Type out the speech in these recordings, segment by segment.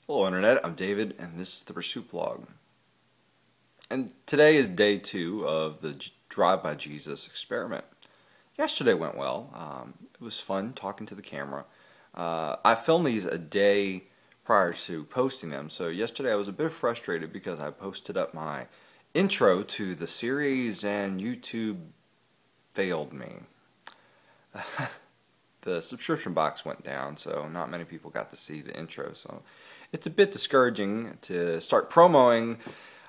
Hello Internet, I'm David and this is the Pursuit Blog. And today is day 2 of the Drive by Jesus experiment. Yesterday went well. It was fun talking to the camera. I filmed these a day prior to posting them, so yesterday I was a bit frustrated because I posted up my intro to the series and YouTube failed me. The subscription box went down, so not many people got to see the intro, so it's a bit discouraging to start promoting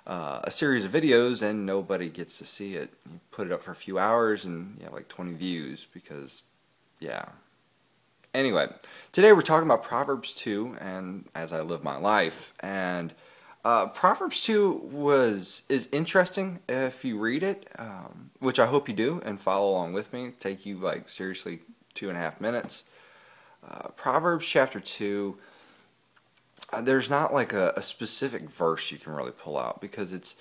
a series of videos and nobody gets to see it. You put it up for a few hours and you have like 20 views because, yeah. Anyway, today we're talking about Proverbs 2 and as I live my life, and Proverbs 2 is interesting if you read it, which I hope you do and follow along with me. Take you like seriously 2.5 minutes. Proverbs Chapter 2, there's not like a specific verse you can really pull out because it's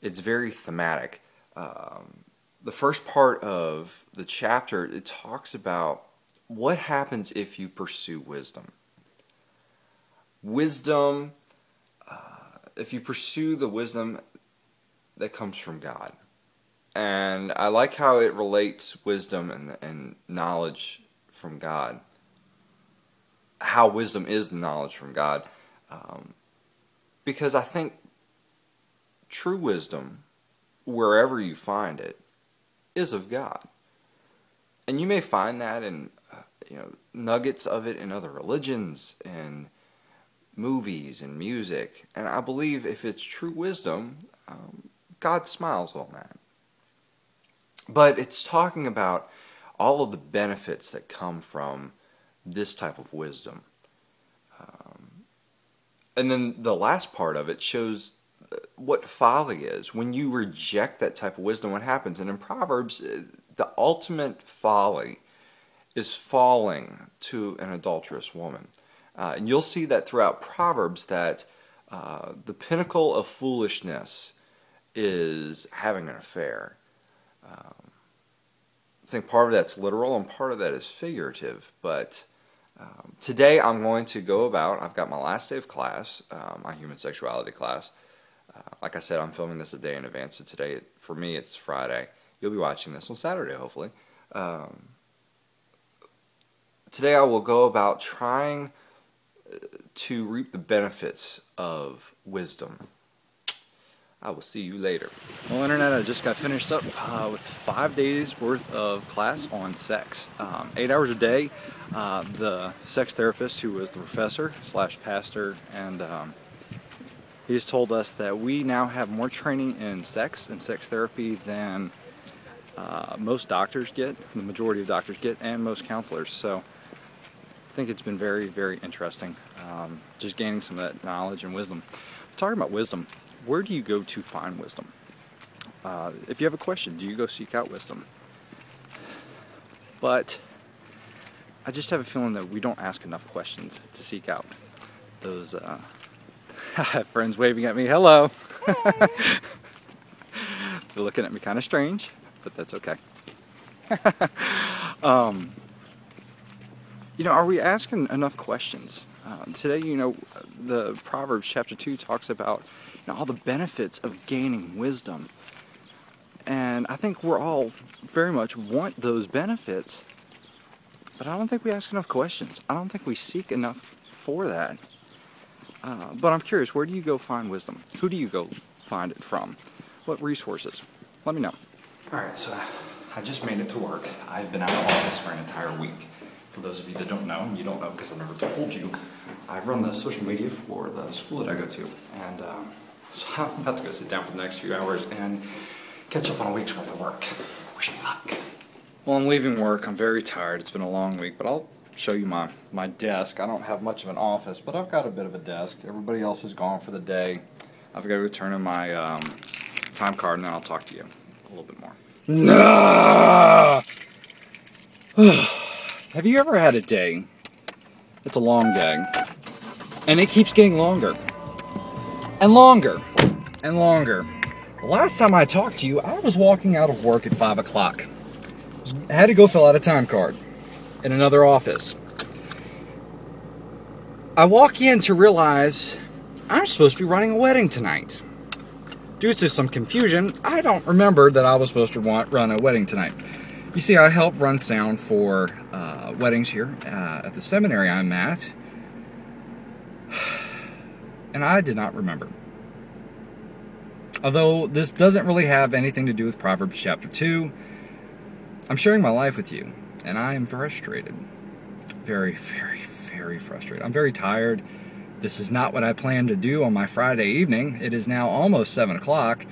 very thematic. The first part of the chapter, it talks about what happens if you pursue wisdom. Wisdom, if you pursue the wisdom that comes from God. And I like how it relates wisdom and knowledge from God. How wisdom is the knowledge from God. Because I think true wisdom, wherever you find it, is of God. And you may find that in nuggets of it in other religions and movies and music. And I believe if it's true wisdom, God smiles on that. But it's talking about all of the benefits that come from this type of wisdom. And then the last part of it shows what folly is. When you reject that type of wisdom, what happens? And in Proverbs, the ultimate folly is falling to an adulterous woman. And you'll see that throughout Proverbs that the pinnacle of foolishness is having an affair. I think part of that's literal and part of that is figurative, but today I'm going to go about, I've got my last day of class, my human sexuality class. Like I said, I'm filming this a day in advance, so today, for me, it's Friday. You'll be watching this on Saturday, hopefully. Today I will go about trying to reap the benefits of wisdom. I will see you later. Well, Internet, I just got finished up with 5 days worth of class on sex. 8 hours a day. The sex therapist, who was the professor / pastor, and he just told us that we now have more training in sex and sex therapy than most doctors get, the majority of doctors get, and most counselors. So I think it's been very, very interesting, just gaining some of that knowledge and wisdom. Talking about wisdom, where do you go to find wisdom? If you have a question, do you go seek out wisdom? But I just have a feeling that we don't ask enough questions to seek out those friends waving at me. Hello. They're looking at me kind of strange, but that's okay. Are we asking enough questions? Today, the Proverbs Chapter 2 talks about all the benefits of gaining wisdom. And I think we're all very much want those benefits, but I don't think we ask enough questions. I don't think we seek enough for that. But I'm curious, where do you go find wisdom? Who do you go find it from? What resources? Let me know. Alright, so I just made it to work. I've been out of office for an entire week. For those of you that don't know, and you don't know because I never told you, I run the social media for the school that I go to. And so I'm about to go sit down for the next few hours and catch up on a week's worth of work. Wish me luck. Well, I'm leaving work. I'm very tired. It's been a long week, but I'll show you my desk. I don't have much of an office, but I've got a bit of a desk. Everybody else is gone for the day. I've got to return in my time card, and then I'll talk to you a little bit more. No! Have you ever had a day? It's a long day, and it keeps getting longer, and longer, and longer. The last time I talked to you, I was walking out of work at 5 o'clock. I had to go fill out a time card in another office. I walk in to realize I'm supposed to be running a wedding tonight. Due to some confusion, I don't remember that I was supposed to run a wedding tonight. You see, I help run sound for weddings here at the seminary I'm at, and I did not remember. Although this doesn't really have anything to do with Proverbs Chapter 2, I'm sharing my life with you, and I am frustrated. Very, very, very frustrated. I'm very tired. This is not what I planned to do on my Friday evening. It is now almost 7 o'clock.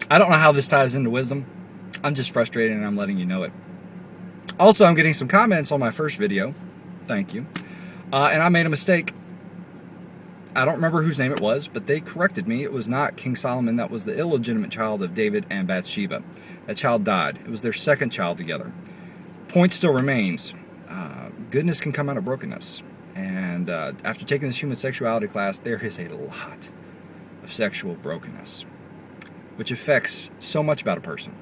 I don't know how this ties into wisdom. I'm just frustrated and I'm letting you know it. Also, I'm getting some comments on my first video. Thank you. And I made a mistake. I don't remember whose name it was, but they corrected me. It was not King Solomon. That was the illegitimate child of David and Bathsheba. That child died. It was their second child together. Point still remains. Goodness can come out of brokenness. And after taking this human sexuality class, there is a lot of sexual brokenness, which affects so much about a person.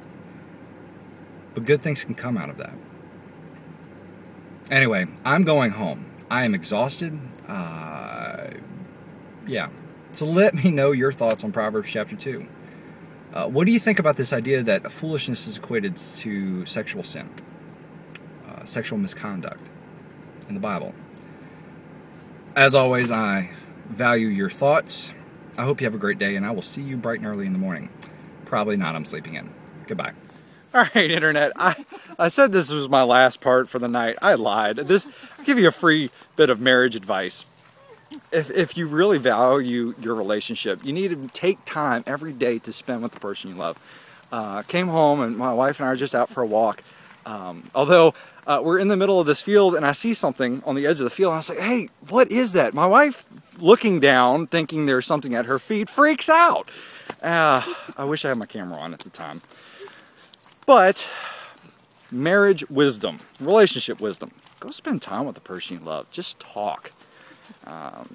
But good things can come out of that. Anyway, I'm going home. I am exhausted. Yeah. So let me know your thoughts on Proverbs Chapter 2. What do you think about this idea that foolishness is equated to sexual sin, sexual misconduct in the Bible? As always, I value your thoughts. I hope you have a great day, and I will see you bright and early in the morning. Probably not. I'm sleeping in. Goodbye. All right, Internet. I said this was my last part for the night. I lied. I'll give you a free bit of marriage advice. If you really value your relationship, you need to take time every day to spend with the person you love. Came home and my wife and I are just out for a walk. Although we're in the middle of this field and I see something on the edge of the field and I was like, hey, what is that? My wife, looking down, thinking there's something at her feet, freaks out. I wish I had my camera on at the time. But marriage wisdom, relationship wisdom. Go spend time with the person you love. Just talk.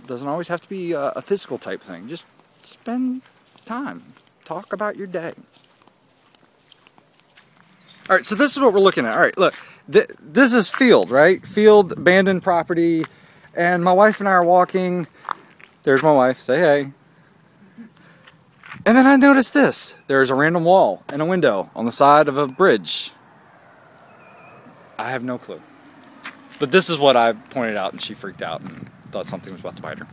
Doesn't always have to be a physical type thing. Just spend time. Talk about your day. All right, so this is what we're looking at. All right, look. This is field, right? Field, abandoned property. And my wife and I are walking. There's my wife. Say hey. And then I noticed this. There's a random wall and a window on the side of a bridge. I have no clue. But this is what I pointed out, and she freaked out and thought something was about to bite her.